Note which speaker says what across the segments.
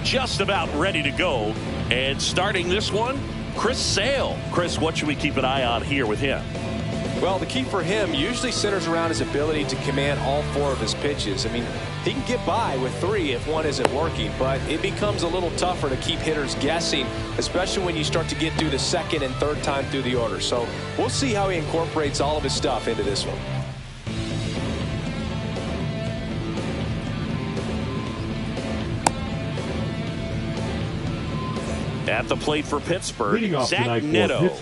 Speaker 1: just about ready to go. And starting this one, Chris Sale. Chris, what should we keep an eye on here with him?
Speaker 2: Well, the key for him usually centers around his ability to command all 4 of his pitches. I mean, he can get by with 3 if one isn't working, but it becomes a little tougher to keep hitters guessing, especially when you start to get through the 2nd and 3rd time through the order. So we'll see how he incorporates all of his stuff into this one.
Speaker 1: At the plate for Pittsburgh, Zach Neto.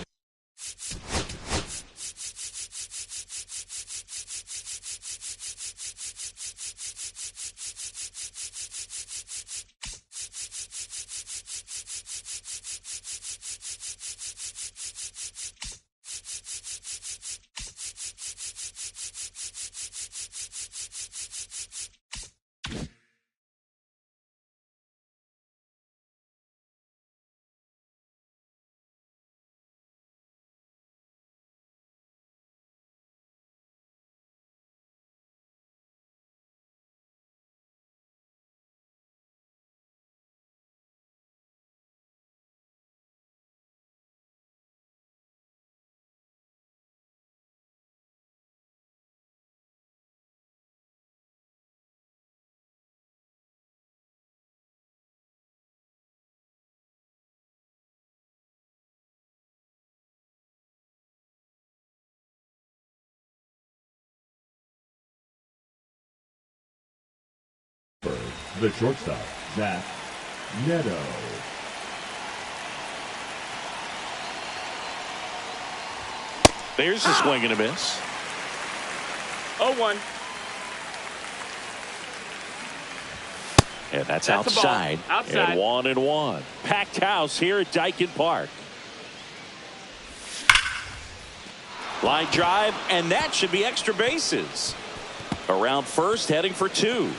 Speaker 3: The shortstop, Zach Neto.
Speaker 1: There's a swing and a miss.
Speaker 4: 0-1.
Speaker 1: And that's outside.
Speaker 4: Outside.
Speaker 1: And 1-1. Packed house here at Daikin Park. Line drive, and that should be extra bases. Around first, heading for 2.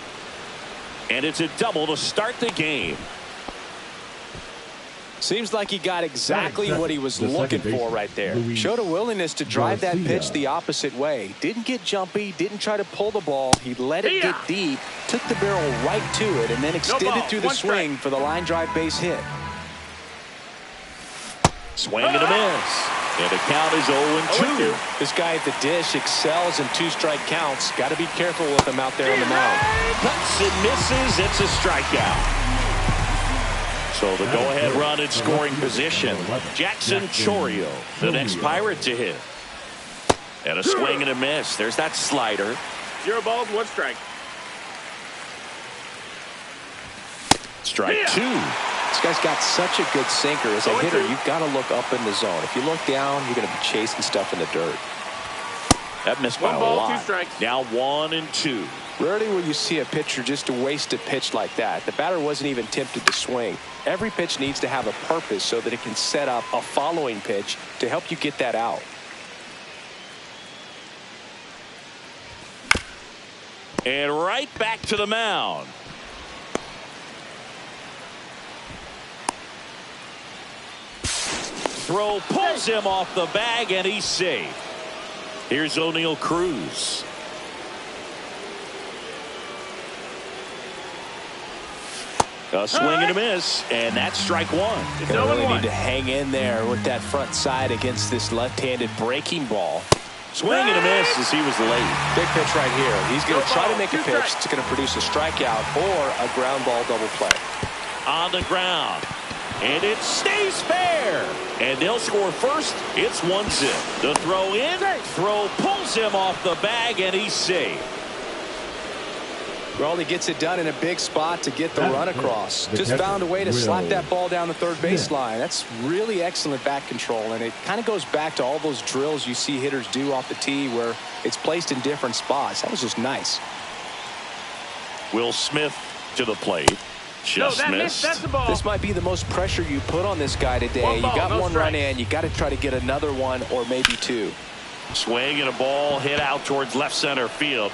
Speaker 1: And it's a double to start the game.
Speaker 2: Seems like he got exactly what he was looking for right there. Showed a willingness to drive that pitch the opposite way. Didn't get jumpy, didn't try to pull the ball. He let it get deep, took the barrel right to it, and then extended through the swing for the line drive base hit.
Speaker 1: Swing and a miss. And the count is 0-2.
Speaker 2: This guy at the dish excels in 2-strike counts. Got to be careful with him out there on the mound.
Speaker 1: Cuts and misses. It's a strikeout. So the go-ahead run in scoring position. Jackson Chourio, the next Pirate to hit. And a swing and a miss. There's that slider.
Speaker 4: 0 balls, 1 strike.
Speaker 1: Strike 2.
Speaker 2: This guy's got such a good sinker. As a hitter, you've got to look up in the zone. If you look down, you're going to be chasing stuff in the dirt.
Speaker 1: That missed by
Speaker 4: 1 ball,
Speaker 1: a lot.
Speaker 4: 2 strikes.
Speaker 1: Now 1-2.
Speaker 2: Rarely will you see a pitcher just waste a pitch like that. The batter wasn't even tempted to swing. Every pitch needs to have a purpose so that it can set up a following pitch to help you get that out.
Speaker 1: And right back to the mound. Throw pulls him off the bag, and he's safe. Here's O'Neal Cruz. A swing and a miss, and that's strike 1.
Speaker 4: It's
Speaker 2: You really need to hang in there with that front side against this left-handed breaking ball.
Speaker 1: Swing and a miss as he was late.
Speaker 2: Big pitch right here. He's going to try to make a pitch that's going to produce a strikeout or a ground ball double play.
Speaker 1: On the ground. And it stays fair. And they'll score first. It's 1-0. The throw in. Throw pulls him off the bag, and he's safe.
Speaker 2: Well, he gets it done in a big spot to get the run across. Just found a way to slap that ball down the third baseline. That's really excellent back control, and it kind of goes back to all those drills you see hitters do off the tee where it's placed in different spots. That was just nice.
Speaker 1: Will Smith to the plate. Just missed.
Speaker 4: That's the ball.
Speaker 2: This might be the most pressure you put on this guy today. You got one run in. You got to try to get another one or maybe 2.
Speaker 1: Swing and a ball hit out towards left center field.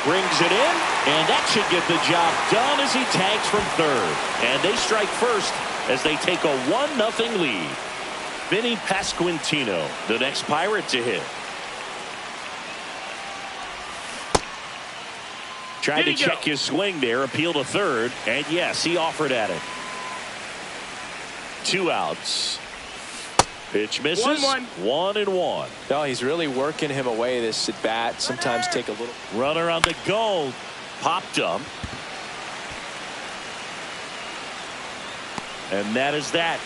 Speaker 1: Brings it in, and that should get the job done as he tags from third. And they strike first as they take a 1-0 lead. Vinny Pasquantino, the next Pirate to hit. Tried to check his swing there, appeal to third, and yes, he offered at it. 2 outs. Pitch misses. 1-1.
Speaker 2: No, he's really working him away this at bat. Sometimes take a little.
Speaker 1: Runner on the go. Popped up. And that is that.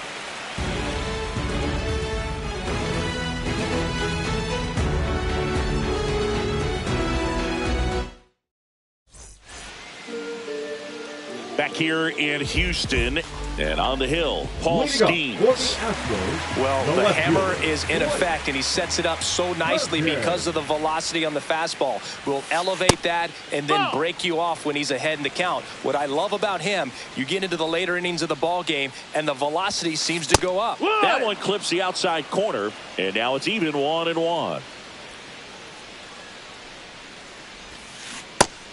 Speaker 1: Back here in Houston and on the hill, Paul Steens.
Speaker 2: Well, the hammer is in effect, and he sets it up so nicely because of the velocity on the fastball. Will elevate that and then break you off when he's ahead in the count. What I love about him, you get into the later innings of the ball game, and the velocity seems to go up.
Speaker 1: That one clips the outside corner, and now it's even 1-1.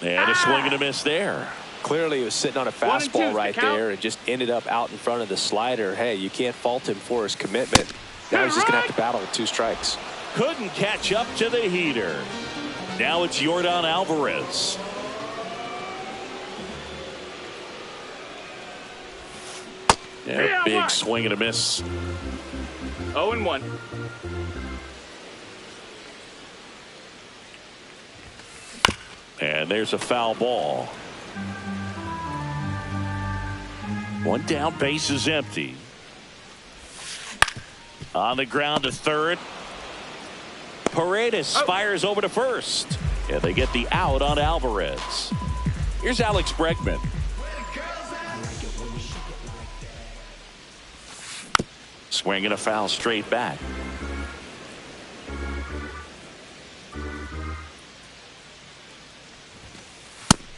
Speaker 1: And a swing and a miss there.
Speaker 2: Clearly, he was sitting on a fastball right there and just ended up out in front of the slider. Hey, you can't fault him for his commitment. Now he's just going to have to battle with 2 strikes.
Speaker 1: Couldn't catch up to the heater. Now it's Yordan Alvarez. Yeah, big swing and a miss.
Speaker 4: 0-1.
Speaker 1: And there's a foul ball. 1 down, base is empty. On the ground to third. Paredes fires over to first. Yeah, they get the out on Alvarez. Here's Alex Bregman. Swinging a foul straight back.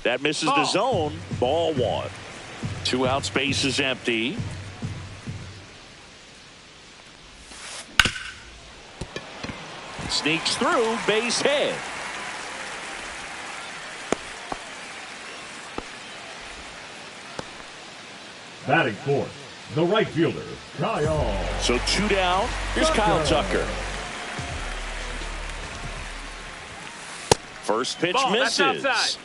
Speaker 1: That misses the zone. Ball 1. 2 outs, base is empty. Sneaks through, base hit.
Speaker 3: Batting fourth, the right fielder, Kyle.
Speaker 1: So 2 down. Here's Kyle Tucker. First pitch misses.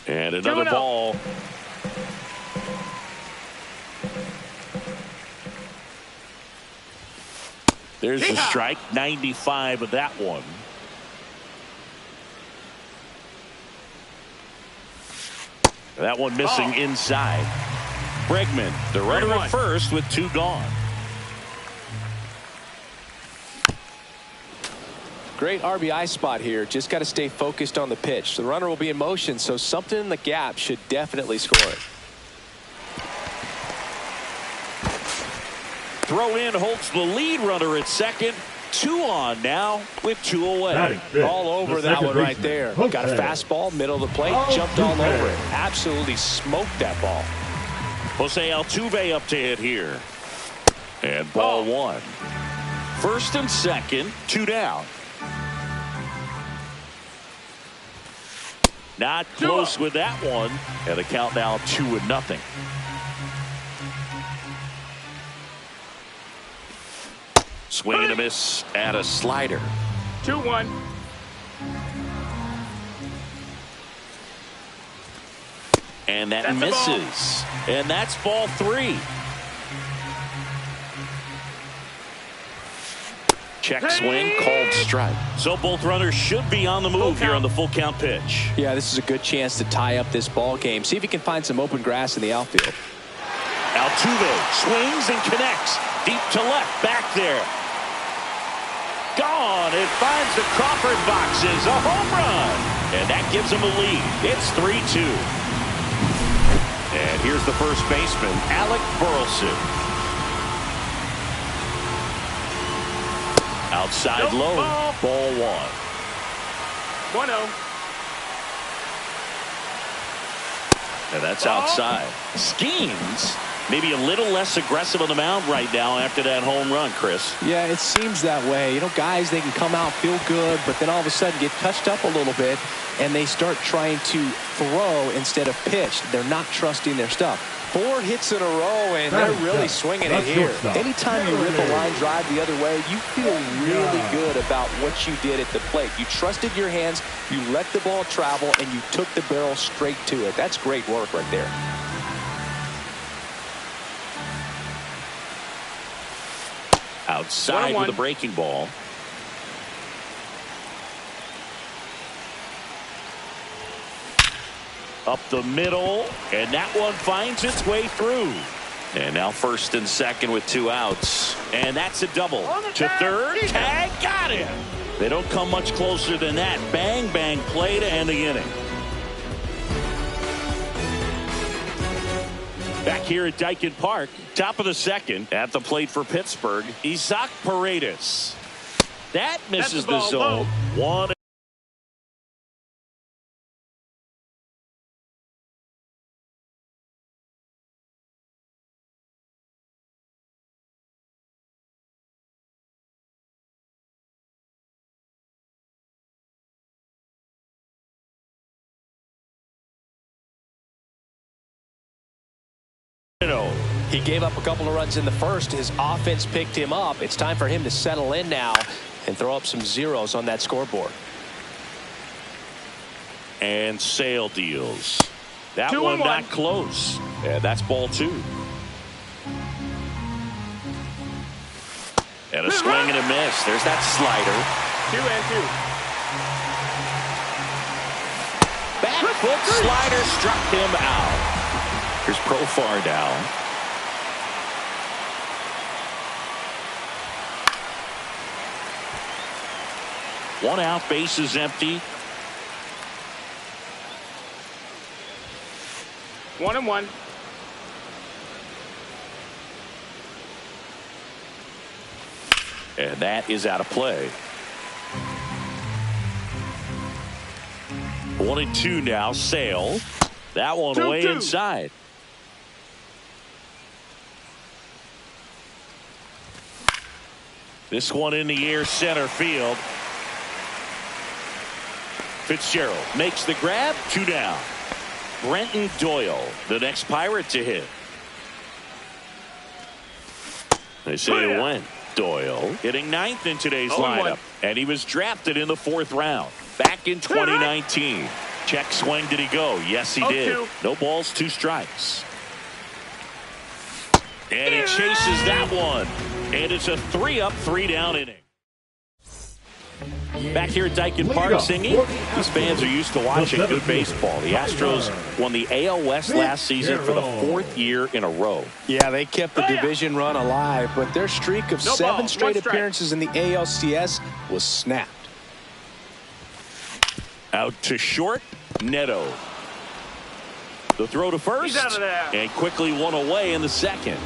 Speaker 1: And another ball. There's the strike. 95 of that one. That one missing inside. Bregman, the runner at first with 2 gone.
Speaker 2: Great RBI spot here. Just got to stay focused on the pitch. The runner will be in motion, so something in the gap should definitely score it.
Speaker 1: Throw in holds the lead runner at second. 2 on now with 2 away.
Speaker 2: All over that one right there. Got a fastball, middle of the plate, jumped all over it. Absolutely smoked that ball.
Speaker 1: Jose Altuve up to hit here. And ball 1. First and second, 2 down. Not close with that one. And the count now 2-0. Swing and a miss at a slider.
Speaker 4: 2-1.
Speaker 1: And that misses. And that's ball 3. Check swing, called strike. So both runners should be on the move here on the full count pitch.
Speaker 2: Yeah, this is a good chance to tie up this ball game. See if he can find some open grass in the outfield.
Speaker 1: Altuve swings and connects. Deep to left, back there. Gone. It finds the Crawford boxes. A home run. And that gives him a lead. It's 3-2. And here's the first baseman, Alec Burleson. Outside low, ball 1.
Speaker 4: 1-0.
Speaker 1: And that's outside. Skeens maybe a little less aggressive on the mound right now after that home run, Chris.
Speaker 2: Yeah, it seems that way. You know, guys, they can come out, feel good, but then all of a sudden get touched up a little bit, and they start trying to throw instead of pitch. They're not trusting their stuff. 4 hits in a row, and they're really swinging it here. Anytime you rip a line drive the other way, you feel really good about what you did at the plate. You trusted your hands, you let the ball travel, and you took the barrel straight to it. That's great work right there.
Speaker 1: Outside with a breaking ball. Up the middle, and that one finds its way through. And now first and second with 2 outs. And that's a double. To third, tag, got him. They don't come much closer than that. Bang, bang play to end the inning. Back here at Daikin Park, top of the second, at the plate for Pittsburgh, Isaac Paredes. That misses the zone. 1.
Speaker 2: He gave up a couple of runs in the first. His offense picked him up. It's time for him to settle in now and throw up some zeros on that scoreboard.
Speaker 1: And Sale deals. That one not close. And that's ball 2. And a swing and a miss. There's that slider.
Speaker 4: 2-2.
Speaker 1: Back foot slider struck him out. Here's Profar down. One out, base is empty.
Speaker 4: 1-1.
Speaker 1: And that is out of play. 1-2 now. Sale. That one way inside. This one in the air, center field. Fitzgerald makes the grab. 2 down. Brenton Doyle, the next Pirate to hit. They say it went. Doyle hitting 9th in today's lineup, and he was drafted in the 4th round back in 2019. Check swing. Did he go? Yes, he did. No balls, 2 strikes. And he chases that one. And it's a 3-up, 3-down inning. Back here at Daikin Park singing. These fans are used to watching good baseball. The Astros won the AL West last season for the 4th year in a row.
Speaker 2: Yeah, they kept the division run alive, but their streak of 7 straight appearances in the ALCS was snapped.
Speaker 1: Out to short, Neto. The throw to first, and quickly one away in the second.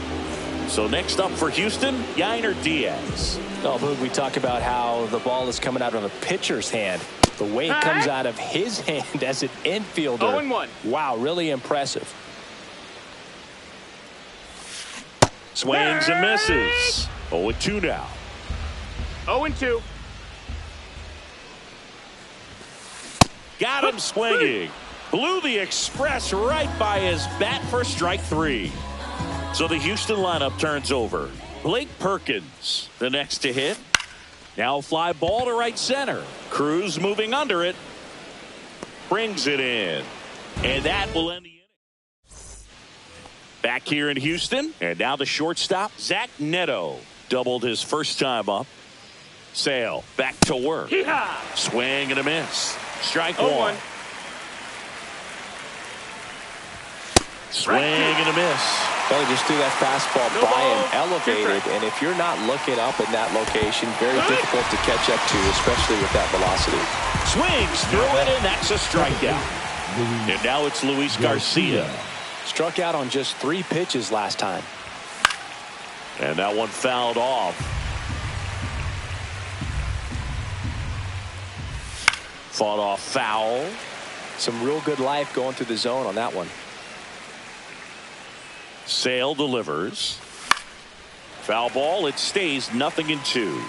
Speaker 1: So next up for Houston, Yainer Diaz.
Speaker 2: Oh, Boog, we talk about how the ball is coming out of a pitcher's hand. The way it comes out of his hand as an infielder.
Speaker 4: 0-1.
Speaker 2: Wow, really impressive.
Speaker 1: Swings and misses. 0-2 now.
Speaker 4: 0-2.
Speaker 1: Got him swinging. Blew the express right by his bat for strike 3. So the Houston lineup turns over. Blake Perkins, the next to hit. Now fly ball to right center. Cruz moving under it. Brings it in. And that will end the inning. Back here in Houston. And now the shortstop, Zach Neto. Doubled his first time up. Sale back to work. Swing and a miss. Strike 1. Swing and a miss.
Speaker 2: Well, he just threw that fastball by him, elevated, and if you're not looking up in that location, very difficult to catch up to, especially with that velocity.
Speaker 1: Swings through it, and that's a strikeout. And now it's Luis Garcia.
Speaker 2: Struck out on just 3 pitches last time.
Speaker 1: And that one fouled off. Fought off foul.
Speaker 2: Some real good life going through the zone on that one.
Speaker 1: Sale delivers. Foul ball. It stays 0-2.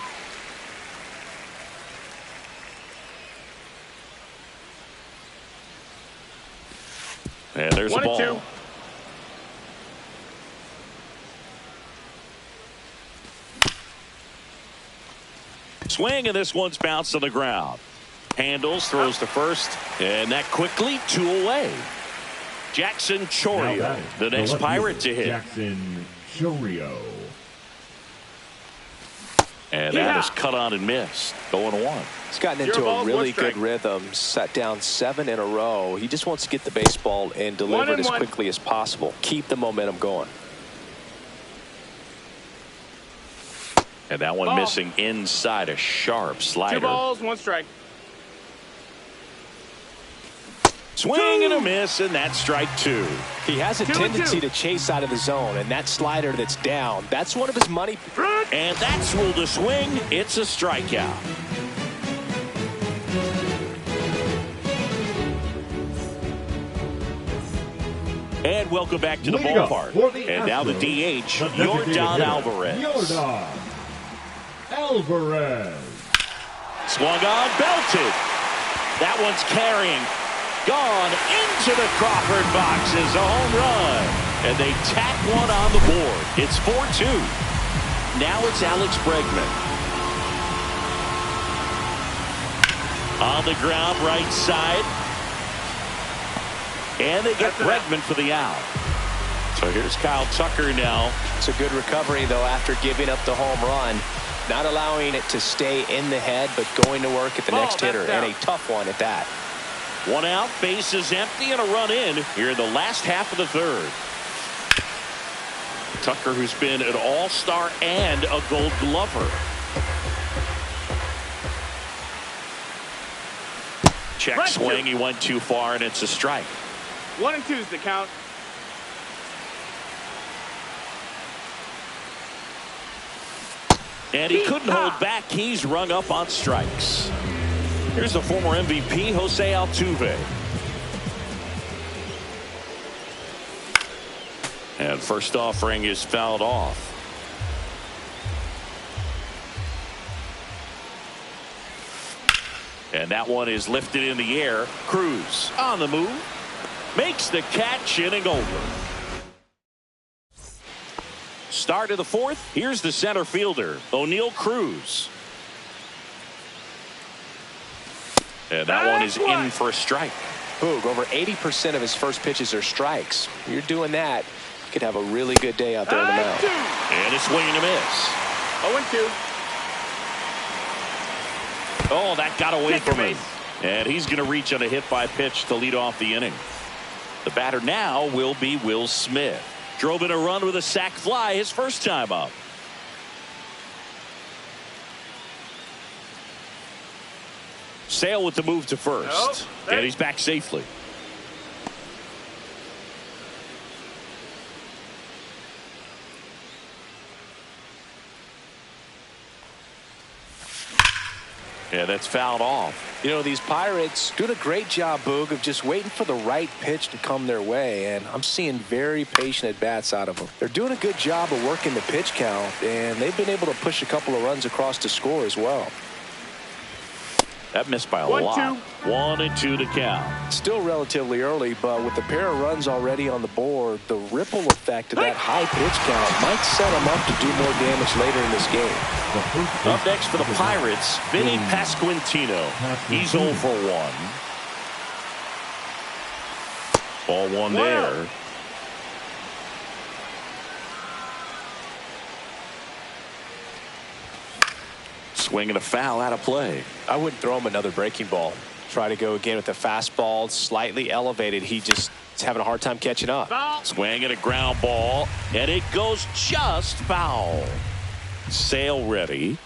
Speaker 1: And there's the ball.
Speaker 4: 1-2.
Speaker 1: Swing, and this one's bounced on the ground. Handles, throws to first, and that quickly 2 away. Jackson Chorio, the next Pirate to hit.
Speaker 3: Jackson Chorio.
Speaker 1: And that is cut on and missed. 0-1.
Speaker 2: He's gotten into a really good rhythm. Set down 7 in a row. He just wants to get the baseball and deliver it as quickly as possible. Keep the momentum going.
Speaker 1: And that one missing inside, a sharp slider.
Speaker 4: 2 balls, 1 strike.
Speaker 1: Swing and a miss, and that's strike 2.
Speaker 2: He has a tendency to chase out of the zone, and that slider that's down, that's one of his money.
Speaker 1: And that's ruled a swing. It's a strikeout. And welcome back to the ballpark. And now the DH, Yordan Alvarez.
Speaker 3: Yordan Alvarez.
Speaker 1: Swung on, belted. That one's carrying. Gone into the Crawford box is a home run. And they tack one on the board. It's 4-2. Now it's Alex Bregman. On the ground, right side. And they get Bregman for the out. So here's Kyle Tucker now.
Speaker 2: It's a good recovery, though, after giving up the home run. Not allowing it to stay in the head, but going to work at the next hitter. And a tough one at that.
Speaker 1: 1 out, bases empty, and a run in here in the last half of the third. Tucker, who's been an all-star and a Gold Glover. Check swing. He went too far, and it's a strike.
Speaker 4: 1-2 is the count.
Speaker 1: And he couldn't hold back. He's rung up on strikes. Here's the former MVP, Jose Altuve. And first offering is fouled off. And that one is lifted in the air. Cruz on the move. Makes the catch, inning over. Start of the fourth. Here's the center fielder, O'Neal Cruz. And that one is in for a strike.
Speaker 2: Boog, over 80% of his first pitches are strikes. You're doing that, you could have a really good day out there on the mound.
Speaker 1: And a swing and a miss.
Speaker 4: 0-2.
Speaker 1: Oh, that got away from him. And he's going to reach on a hit by pitch to lead off the inning. The batter now will be Will Smith. Drove in a run with a sac fly his first time up. Sale with the move to first. And he's back safely. Yeah, that's fouled off.
Speaker 2: You know, these Pirates doing a great job, Boog, of just waiting for the right pitch to come their way, and I'm seeing very patient at-bats out of them. They're doing a good job of working the pitch count, and they've been able to push a couple of runs across to score as well.
Speaker 1: That missed by a lot. 1-2 to count.
Speaker 2: Still relatively early, but with the pair of runs already on the board, the ripple effect of that high pitch count might set them up to do more damage later in this game.
Speaker 1: Up next for the Pirates, Vinny Pasquantino. He's 0 for 1. Ball one there. Swing and a foul out of play.
Speaker 2: I wouldn't throw him another breaking ball. Try to go again with the fastball slightly elevated. He just is having a hard time catching up.
Speaker 1: Swing and a ground ball, and it goes just foul. Sale ready.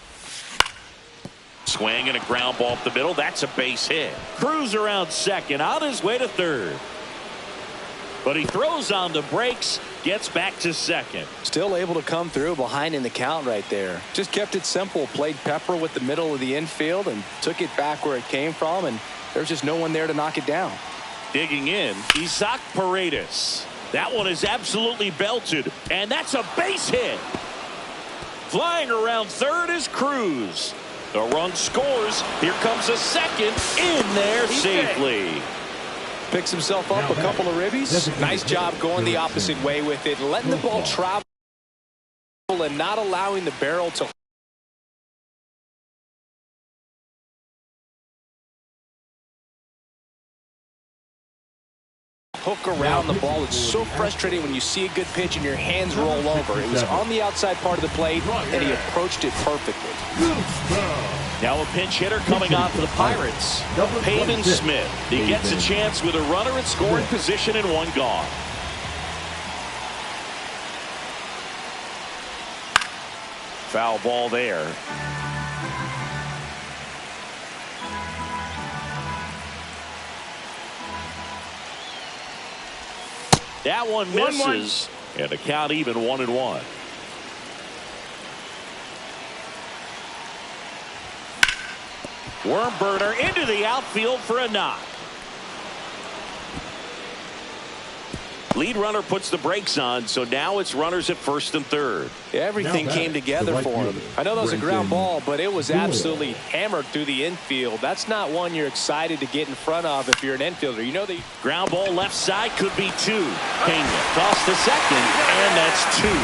Speaker 1: Swing and a ground ball up the middle. That's a base hit. Cruz around second, on his way to third. But he throws on the brakes, gets back to second.
Speaker 2: Still able to come through behind in the count right there. Just kept it simple. Played pepper with the middle of the infield and took it back where it came from, and there's just no one there to knock it down.
Speaker 1: Digging in, Isaac Paredes. That one is absolutely belted, and that's a base hit. Flying around third is Cruz. The run scores. Here comes a second in there safely.
Speaker 2: Picks himself up a couple of ribbies. Nice job going the opposite way with it, letting the ball travel and not allowing the barrel to hook around the ball. It's so frustrating when you see a good pitch and your hands roll over. It was on the outside part of the plate, and he approached it perfectly.
Speaker 1: Now a pinch hitter coming on for the Pirates. Peyton Smith. He gets a chance with a runner in scoring position and one gone. Foul ball there. That one misses. And the count even 1-1. Worm burner into the outfield for a knock. Lead runner puts the brakes on, so now it's runners at first and third.
Speaker 2: Everything came together for him. I know that was a ground ball, but it was absolutely hammered through the infield. That's not one you're excited to get in front of if you're an infielder. You know the
Speaker 1: ground ball left side could be two. Pena toss to second, and that's two.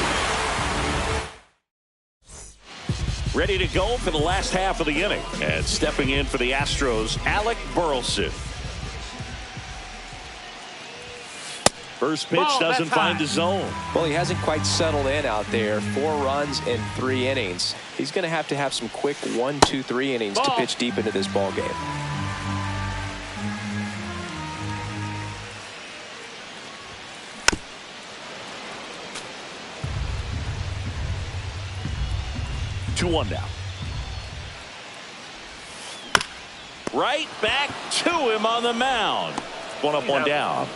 Speaker 1: Ready to go for the last half of the inning. And stepping in for the Astros, Alec Burleson. First pitch doesn't find the zone.
Speaker 2: Well, he hasn't quite settled in out there. 4 runs in 3 innings. He's going to have some quick 1, 2, 3 innings to pitch deep into this ball game.
Speaker 1: Two one now. Right back to him on the mound. One up, one down.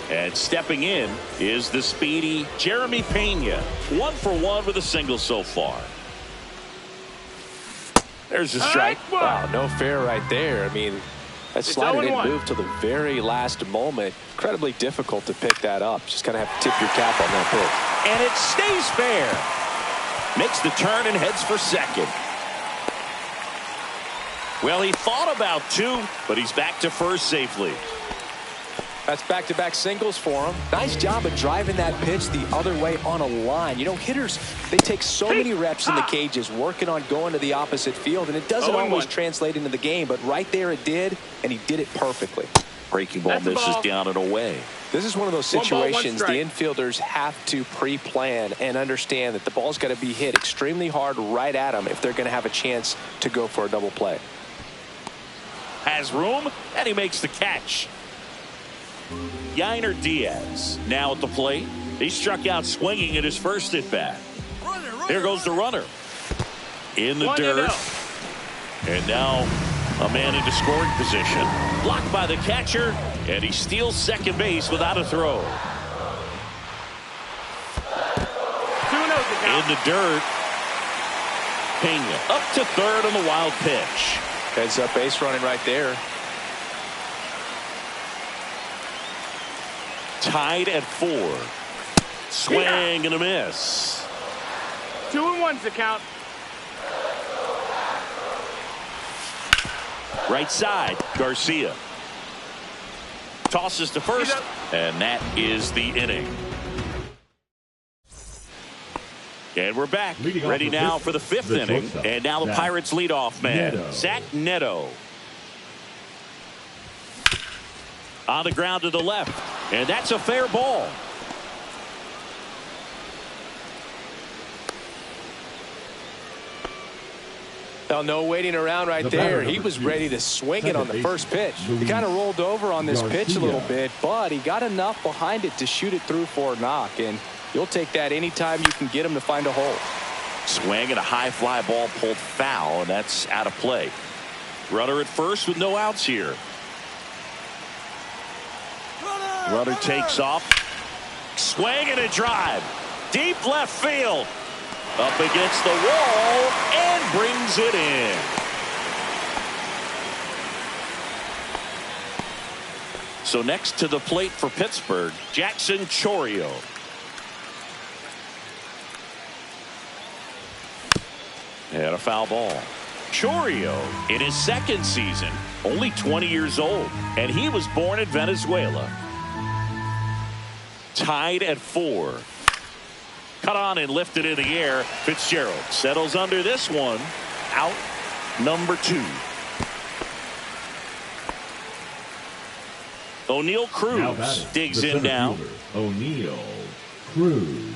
Speaker 1: And stepping in is the speedy Jeremy Pena. 1 for 1 with a single so far. There's a strike.
Speaker 2: Wow, no fair right there. I mean, that slider didn't move till the very last moment. Incredibly difficult to pick that up. Just kind of have to tip your cap on that pitch.
Speaker 1: And it stays fair. Makes the turn and heads for second. Well, he thought about 2, but he's back to first safely.
Speaker 2: That's back-to-back singles for him. Nice job of driving that pitch the other way on a line. You know, hitters, they take so many reps in the cages working on going to the opposite field, and it doesn't always translate into the game, but right there it did, and he did it perfectly.
Speaker 1: Breaking ball misses down and away.
Speaker 2: This is one of those situations the infielders have to pre-plan and understand that the ball's got to be hit extremely hard right at them if they're going to have a chance to go for a double play.
Speaker 1: Has room, and he makes the catch. Yainer Diaz now at the plate. He struck out swinging at his first at bat. Here goes the runner in the dirt, and now a man into scoring position. Blocked by the catcher, and he steals second base without a throw. In the dirt, Pena up to third on the wild pitch.
Speaker 2: Heads up base running right there.
Speaker 1: Tied at 4. Swing and a miss.
Speaker 4: 2-1's the count.
Speaker 1: Right side, Garcia. Tosses to first, and that is the inning. And we're back. Ready now for the 5th inning. And now the Pirates leadoff man, Zach Neto. On the ground to the left. And that's a fair ball.
Speaker 2: Now, no waiting around right there. He was ready to swing it on the first pitch. He kind of rolled over on this pitch a little bit, but he got enough behind it to shoot it through for a knock. And you'll take that anytime you can get him to find a hole.
Speaker 1: Swing and a high fly ball pulled foul, and that's out of play. Runner at first with no outs here. Runner takes off. Swing and a drive. Deep left field. Up against the wall and brings it in. So next to the plate for Pittsburgh, Jackson Chourio. And a foul ball. Chourio in his second season, only 20 years old, and he was born in Venezuela. Tied at 4. Cut on and lifted in the air. Fitzgerald settles under this one. Out number 2. O'Neal Cruz digs in now.
Speaker 3: O'Neal Cruz.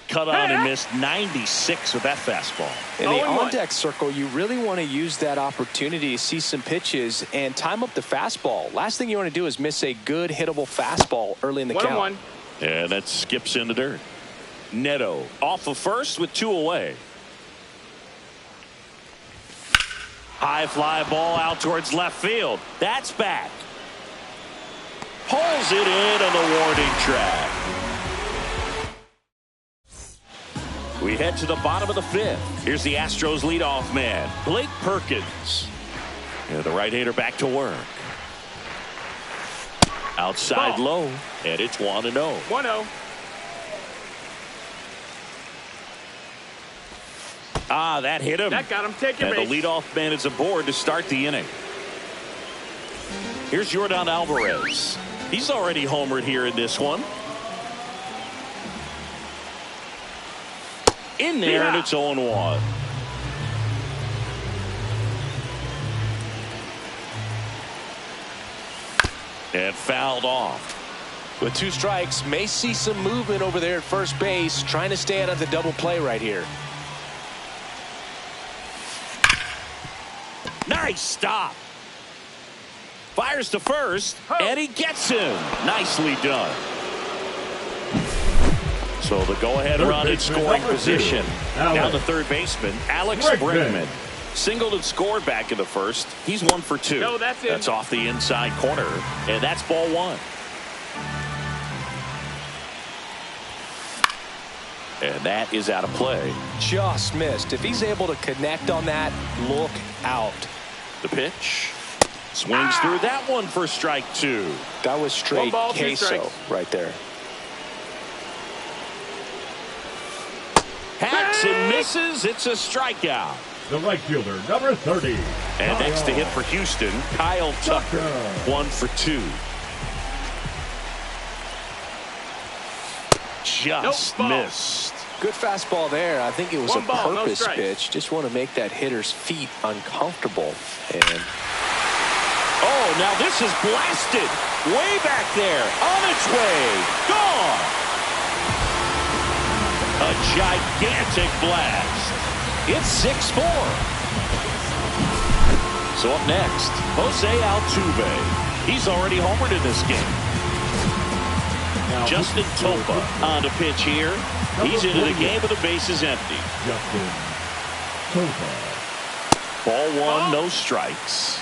Speaker 1: Cut on and missed 96 with that fastball.
Speaker 2: In the on-deck circle, you really want to use that opportunity to see some pitches and time up the fastball. Last thing you want to do is miss a good hittable fastball early in the count.
Speaker 1: And that skips in the dirt. Neto off of first with 2 away. High fly ball out towards left field. That's back. Pulls it in on the warning track. We head to the bottom of the 5th. Here's the Astros leadoff man, Blake Perkins. And the right-hander back to work. Outside low, and it's 1-0.
Speaker 4: 1-0.
Speaker 1: Ah, that hit him.
Speaker 4: That got him. Take your
Speaker 1: base. And the leadoff man is aboard to start the inning. Here's Yordan Alvarez. He's already homered here in this one. In there, and it's 0-1. And fouled off.
Speaker 2: With 2 strikes, may see some movement over there at first base, trying to stay out of the double play right here.
Speaker 1: Nice stop. Fires to first, and he gets him. Nicely done. So the go-ahead run in scoring position. Now the third baseman, Alex Bregman. Singled and scored back in the first. He's 1 for 2.
Speaker 4: No, that's it.
Speaker 1: That's off the inside corner, and that's ball 1. And that is out of play.
Speaker 2: Just missed. If he's able to connect on that, look out.
Speaker 1: The pitch. Swings through that one for strike 2.
Speaker 2: That was straight queso right there.
Speaker 1: Hacks and misses. It's a strikeout.
Speaker 3: The right fielder, number 30.
Speaker 1: And next to hit for Houston, Kyle Tucker. 1 for 2. Just missed.
Speaker 2: Good fastball there. I think it was a purpose pitch. Just want to make that hitter's feet uncomfortable. And
Speaker 1: oh, now this is blasted. Way back there. On its way. Gone. A gigantic blast. It's 6-4. So up next, Jose Altuve. He's already homered in this game. Now, Justin Topa on the pitch here. He's into the game with the bases empty.
Speaker 3: Justin Topa.
Speaker 1: Ball 1, no strikes.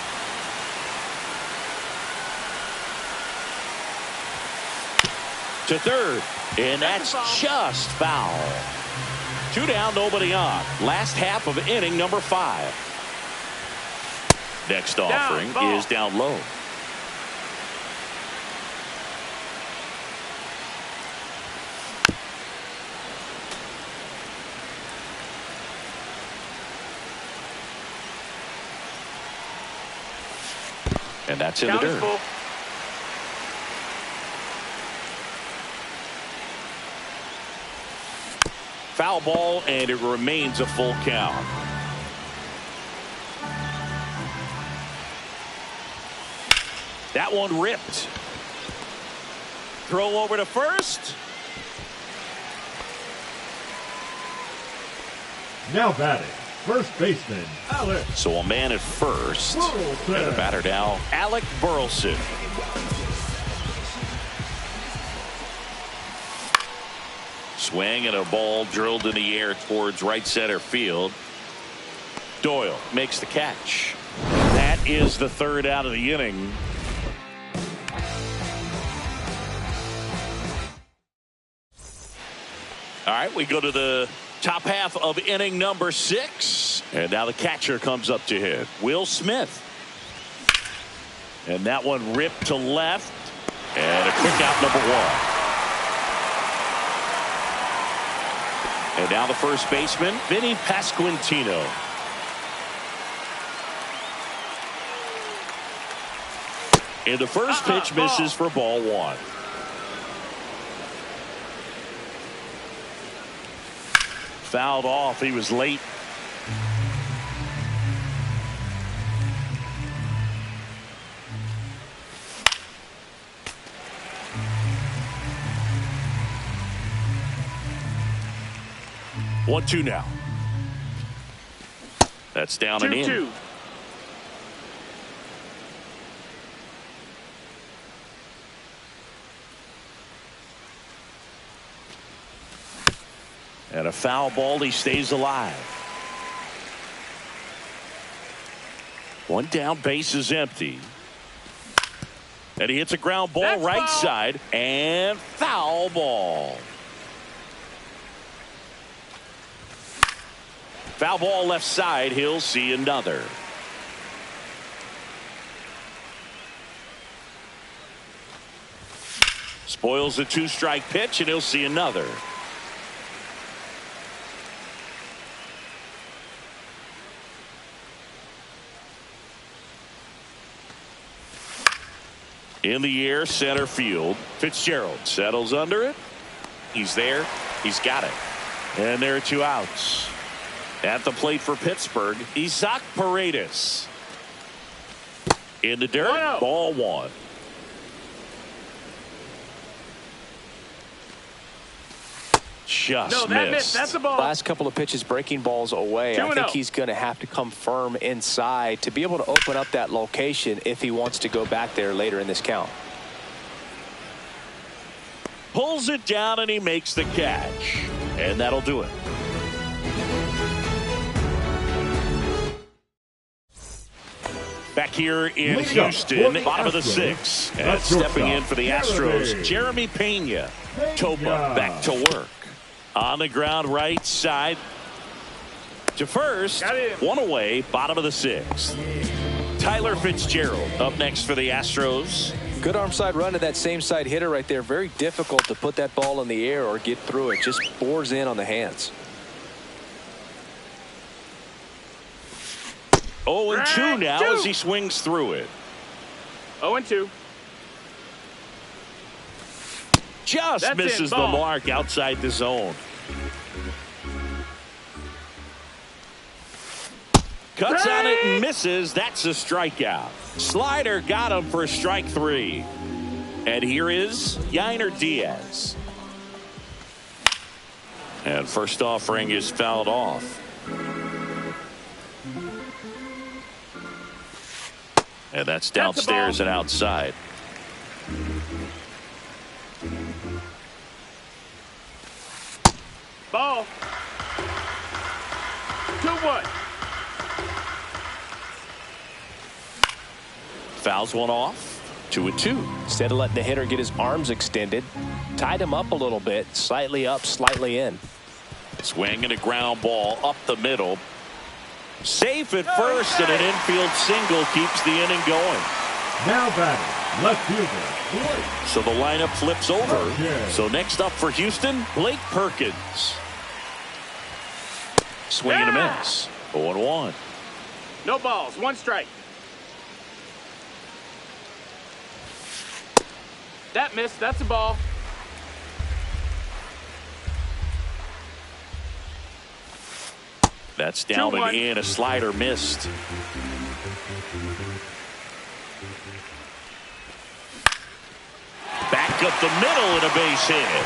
Speaker 1: To third, and that's just foul. 2 down, nobody on. Last half of inning number 5. Next offering is down low. And that's in the dirt.
Speaker 4: Full.
Speaker 1: Foul ball, and it remains a full count. That one ripped. Throw over to first.
Speaker 3: Now batting, first baseman, Alex.
Speaker 1: So a man at first.
Speaker 3: Burleson.
Speaker 1: And the batter now, Alec Burleson. Swing and a ball drilled in the air towards right center field. Doyle makes the catch. That is the third out of the inning. All right, we go to the top half of inning number 6. And now the catcher comes up to hit. Will Smith. And that one ripped to left. And a quick out, number 1. And now the first baseman, Vinny Pasquantino. And the first pitch misses for ball 1. Fouled off. He was late. One, two now. That's down and in.
Speaker 4: 2-2.
Speaker 1: And a foul ball. He stays alive. One down, base is empty. And he hits a ground ball.
Speaker 4: That's
Speaker 1: right
Speaker 4: foul.
Speaker 1: side. And foul ball. Foul ball left side. He'll see another. Spoils the 2-strike pitch, and he'll see another. In the air, center field. Fitzgerald settles under it. He's there. He's got it. And there are 2 outs. At the plate for Pittsburgh, Isaac Paredes. In the dirt,
Speaker 4: 1-0.
Speaker 1: ball 1. Just
Speaker 4: That
Speaker 1: missed.
Speaker 4: missed. That's the ball.
Speaker 2: Last couple of pitches breaking balls away. I think
Speaker 4: 2-0.
Speaker 2: he's going to have to come firm inside to be able to open up that location if he wants to go back there later in this count.
Speaker 1: Pulls it down and he makes the catch. And that'll do it. Back here in Houston, bottom of the 6th. And stepping in for the Astros, Jeremy Pena. Topa back to work. On the ground, right side. To first. One away, bottom of the 6th. Tyler Fitzgerald up next for the Astros.
Speaker 2: Good arm side run to that same side hitter right there. Very difficult to put that ball in the air or get through it. Just bores in on the hands.
Speaker 1: 0-2 now as he swings through it.
Speaker 4: 0-2.
Speaker 1: Just
Speaker 4: That's
Speaker 1: misses the mark outside the zone. Cuts on it and misses. That's a strikeout. Slider got him for strike 3. And here is Yainer Diaz. And first offering is fouled off. And that's downstairs and outside.
Speaker 4: Ball. 2-1.
Speaker 1: Fouls one off. 2-2.
Speaker 2: Instead of letting the hitter get his arms extended, tied him up a little bit, slightly up, slightly in.
Speaker 1: Swing and a ground ball up the middle. Safe at first, and an infield single keeps the inning going.
Speaker 3: Now batting, left fielder, Blake.
Speaker 1: So the lineup flips over.
Speaker 3: Okay.
Speaker 1: So next up for Houston, Blake Perkins. Swing and a miss. 0-1.
Speaker 4: No balls. 1 strike. That missed. That's a ball.
Speaker 1: That's down
Speaker 4: 2-1.
Speaker 1: and in. A slider missed. Back up the middle and a base hit.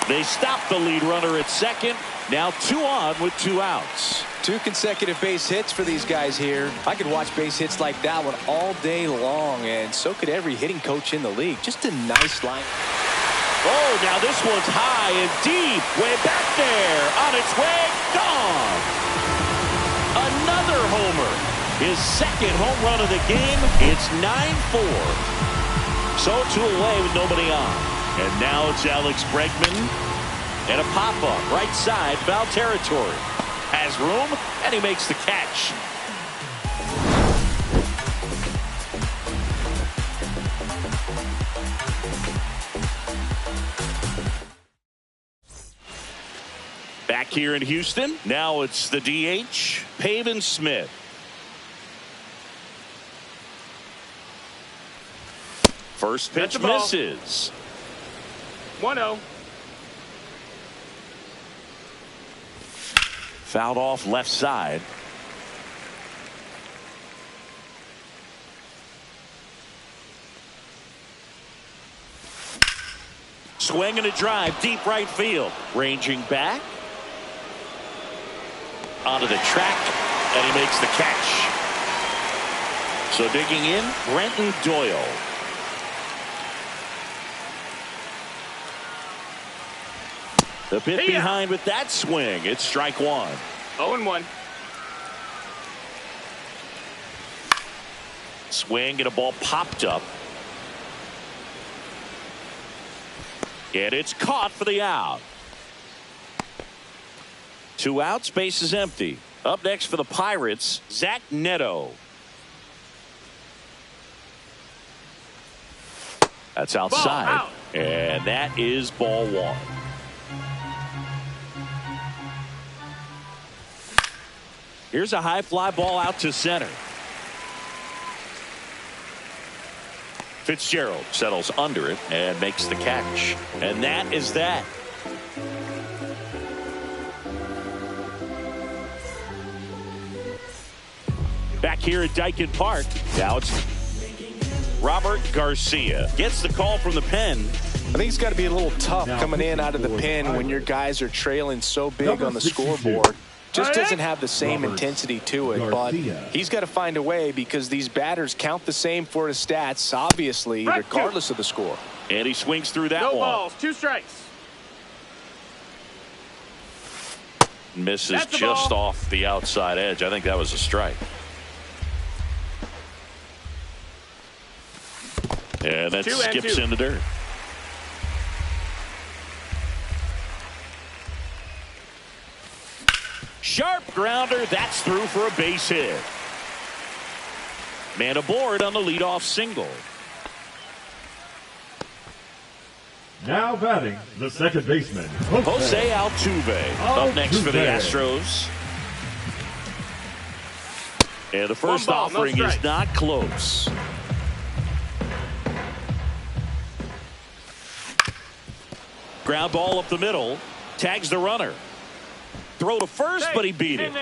Speaker 1: They stop the lead runner at second. Now 2 on with 2 outs.
Speaker 2: 2 consecutive base hits for these guys here. I could watch base hits like that one all day long, and so could every hitting coach in the league. Just a nice line.
Speaker 1: Oh, now this one's high and deep. Way back there. On its way. Gone. Another homer. His second home run of the game. It's 9-4. So 2 away with nobody on. And now it's Alex Bregman. And a pop-up right side, foul territory. Has room, and he makes the catch. Back here in Houston, now it's the DH, Pavin Smith. First pitch misses.
Speaker 4: 1-0.
Speaker 1: Fouled off left side. Swing and a drive, deep right field. Ranging back. Onto the track, and he makes the catch. So digging in, Brenton Doyle. The bit behind with that swing. It's strike one.
Speaker 4: 0-1.
Speaker 1: Swing and a ball popped up. And it's caught for the out. 2 outs, base is empty. Up next for the Pirates, Zach Neto. That's outside. And that is ball one. Here's a high fly ball out to center. Fitzgerald settles under it and makes the catch. And that is that. Back here at Dyken Park. Now it's Robert Garcia. Gets the call from the pen.
Speaker 2: I think it's got to be a little tough coming in out of the pen when your guys are trailing so big on the scoreboard. Just doesn't have the same intensity to it, but he's got to find a way because these batters count the same for his stats, obviously, regardless of the score.
Speaker 1: And he swings through that
Speaker 4: No
Speaker 1: one.
Speaker 4: balls, 2 strikes.
Speaker 1: Misses just off the outside edge. I think that was a strike. And that skips in the dirt. Sharp grounder. That's through for a base hit. Man aboard on the leadoff single.
Speaker 3: Now batting, the second baseman,
Speaker 1: Jose Altuve. Up next for the Astros. And the first offering is not close. Ground ball up the middle. Tags the runner. Throw to first, but he beat it.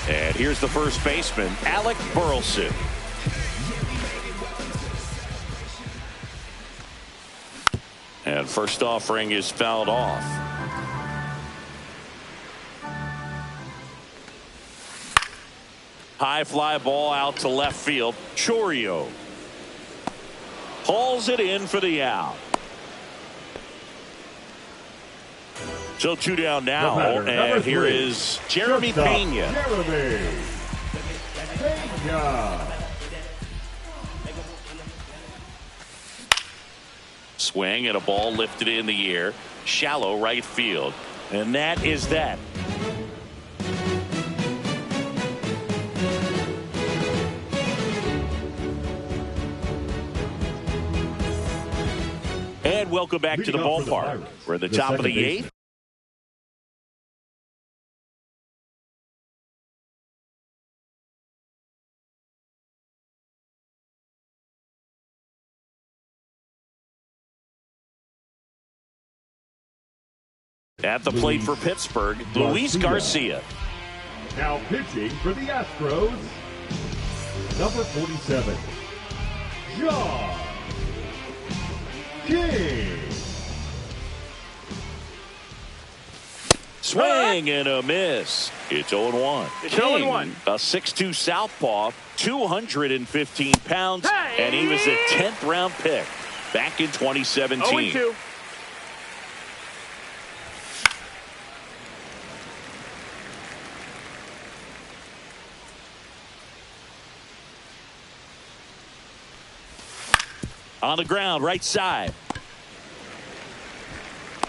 Speaker 1: And here's the first baseman, Alec Burleson. And first offering is fouled off. High fly ball out to left field. Chorio hauls it in for the out. So 2 down now, and here is Jeremy Pena. Swing and a ball lifted in the air, shallow right field, and that is that. And welcome back to the ballpark. We're at the top of the 8th. At the plate for Pittsburgh, Luis Garcia.
Speaker 3: Now pitching for the Astros, number 47, John King.
Speaker 1: Swing and a miss. It's 0-1.
Speaker 4: It's
Speaker 1: King,
Speaker 4: 0-1.
Speaker 1: a 6'2 southpaw, 215 pounds, and he was a 10th round pick back in 2017.
Speaker 4: 0-2.
Speaker 1: On the ground, right side.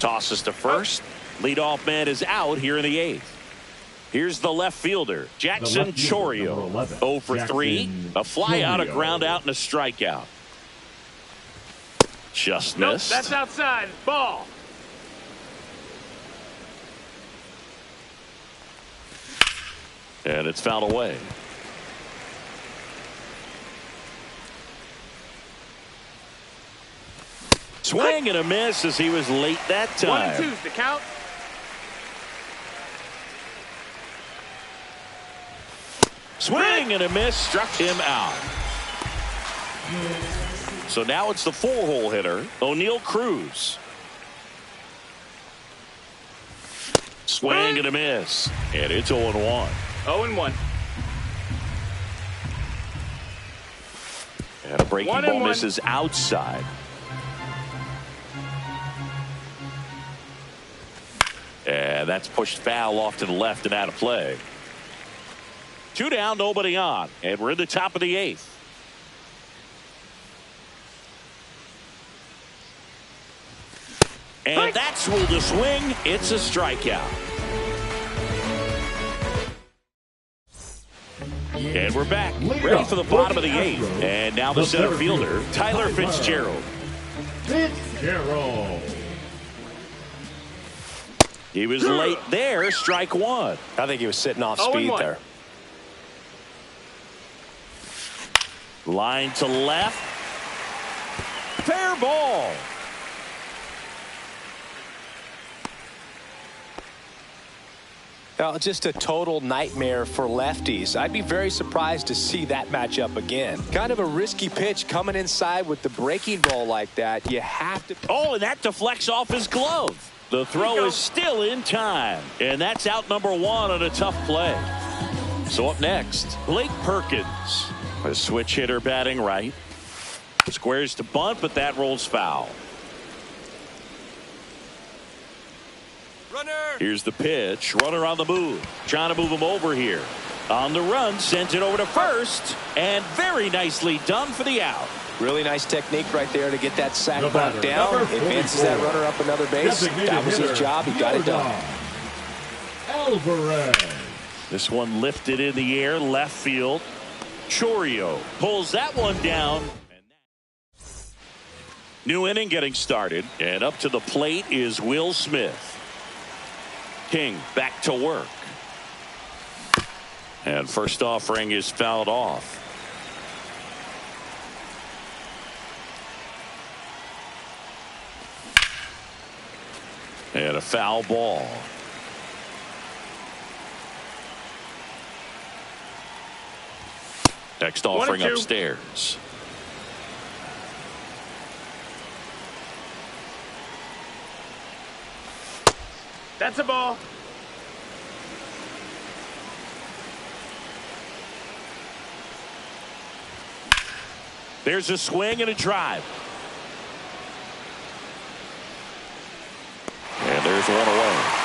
Speaker 1: Tosses to first. Leadoff man is out here in the 8th. Here's the left fielder, Jackson Chourio. 0 for 3. A fly out, a ground out, and a strikeout. Just missed.
Speaker 4: Nope, that's outside. Ball.
Speaker 1: And it's fouled away. Swing and a miss as he was late that time.
Speaker 4: 1-2's the count.
Speaker 1: Swing and a miss, struck him out. So now it's the 4-hole hitter, O'Neal Cruz. Swing and a miss, and it's 0-1.
Speaker 4: 0-1.
Speaker 1: And a breaking ball misses outside. And that's pushed foul off to the left and out of play. 2 down, nobody on, and we're in the top of the 8th. And that's ruled a swing. It's a strikeout. And we're back, ready for the bottom of the 8th. And now the center fielder, Tyler Fitzgerald. He was late there, strike 1.
Speaker 2: I think he was sitting off speed there.
Speaker 1: Line to left. Fair ball.
Speaker 2: Now, just a total nightmare for lefties. I'd be very surprised to see that matchup again. Kind of a risky pitch coming inside with the breaking ball like that. You have to.
Speaker 1: Oh, and that deflects off his glove. The throw is still in time. And that's out number 1 on a tough play. So up next, Blake Perkins. A switch hitter batting right. Squares to bunt, but that rolls foul.
Speaker 2: Runner.
Speaker 1: Here's the pitch. Runner on the move. Trying to move him over here. On the run, sent it over to first. And very nicely done for the out.
Speaker 2: Really nice technique right there to get that sac bunt down. Advances that runner up another base. That was his job. He got it done.
Speaker 3: Alvarez.
Speaker 1: This one lifted in the air, left field. Chourio pulls that one down. New inning getting started, and up to the plate is Will Smith. King back to work. And first offering is fouled off. And a foul ball. Next offering upstairs.
Speaker 4: That's a ball.
Speaker 1: There's a swing and a drive. And there's one away.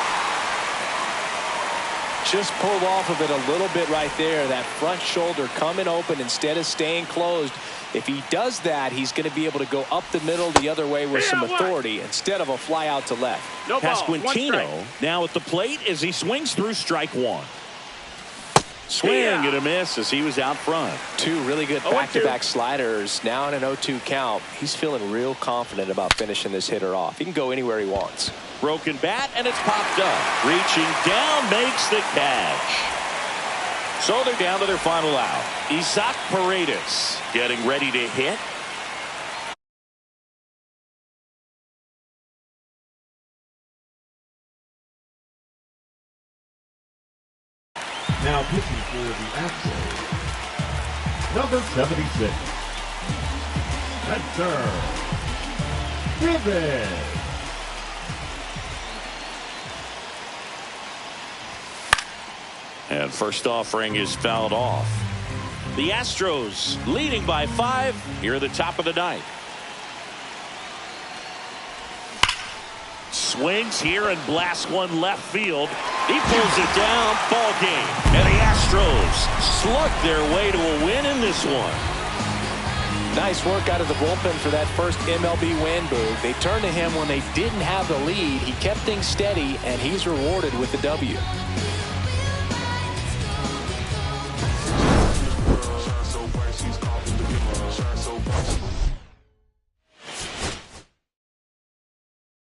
Speaker 2: Just pulled off of it a little bit right there. That front shoulder coming open instead of staying closed. If he does that, he's going to be able to go up the middle the other way with some authority instead of a fly out to left.
Speaker 4: No ball.
Speaker 1: Pasquantino now at the plate as he swings through strike 1. Swing and a miss as he was out front.
Speaker 2: 2 really good back-to-back sliders. Now in an 0-2 count. He's feeling real confident about finishing this hitter off. He can go anywhere he wants.
Speaker 1: Broken bat, and it's popped up. Reaching down, makes the catch. So they're down to their final out. Isaac Paredes getting ready to hit.
Speaker 3: Now pitching for the Astros, number 76, Spencer Davis.
Speaker 1: And first offering is fouled off. The Astros leading by 5 here at the top of the 9th. Swings here and blasts one left field. He pulls it down. Ball game. And the Astros slug their way to a win in this one.
Speaker 2: Nice work out of the bullpen for that first MLB win, Boog. They turned to him when they didn't have the lead. He kept things steady, and he's rewarded with the W.